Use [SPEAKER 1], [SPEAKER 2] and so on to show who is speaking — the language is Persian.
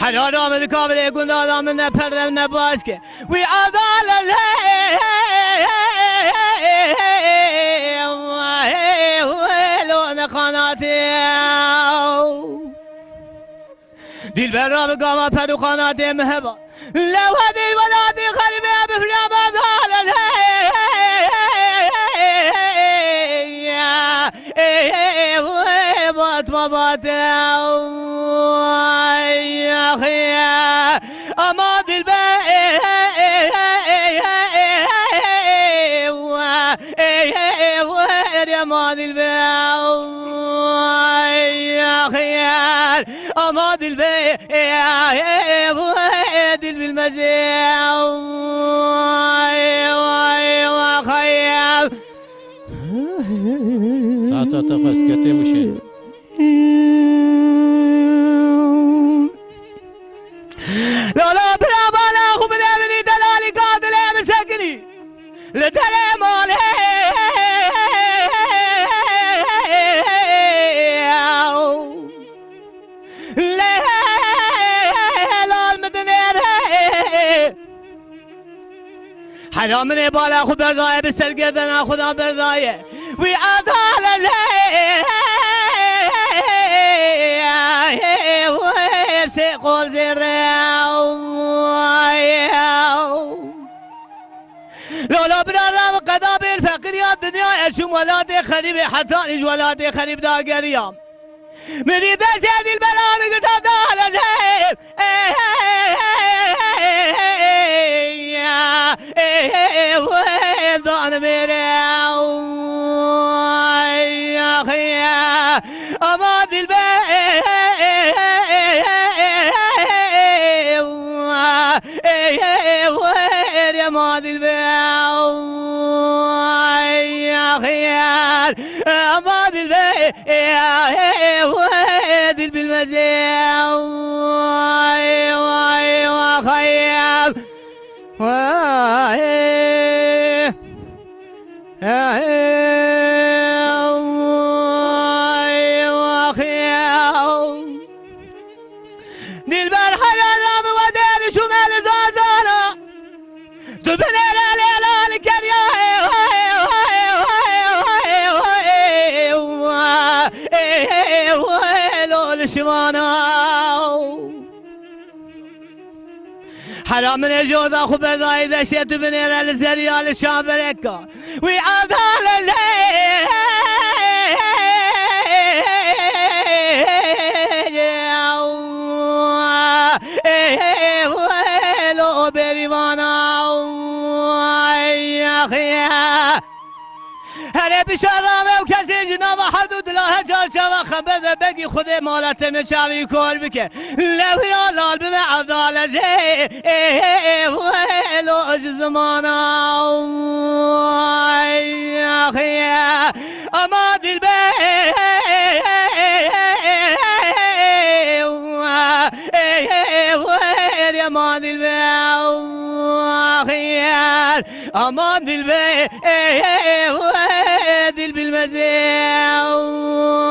[SPEAKER 1] حلال آمد کابل گنده آدم نپردم نباز که وی عدالت لون قناتی دل بر را به گاما پرو قناتی مهبا لو هدی ولادی قلبی بفرام عدالت بات ما بات يا أخي أماد البيت يا أماد البيت يا أخي أماد البيت بالمزيد وخيال
[SPEAKER 2] ساعة تفس كتير مشين
[SPEAKER 1] لا برافو لا خو بني دلالي قاتل مسكني لترى مالي لا المدنير حرام من بالا خو برضايه بسرگردن خدا برضايه وی عدالت قول لولا برارم قدا بالفقر يا الدنيا اشوم ولادي خريب حتى نج ولادي خريب داقريام مريد زيد البلاد قد دال زين ضان ميري يا اخي اماد البيت يا ماضي البيت يا خيال ماضي البيت وادي بالمزيد وخيال دلبر حلال ودار شمال زازانا تبنر الهلال كريا لول شمانا حرام من جوز اخو برداي اذا شيت تبنر الزريال شابركا وي عدالة لو بريوانا يا اخي هره بشرامه و کسی جناب حدود الله چارچوه خبر ده بگی خود مالت مچاوی کار بکه لویا لال به عدالت لوج زمانا یا اخی اما دل به اما دل به خيال امان دل به دل بالمزيد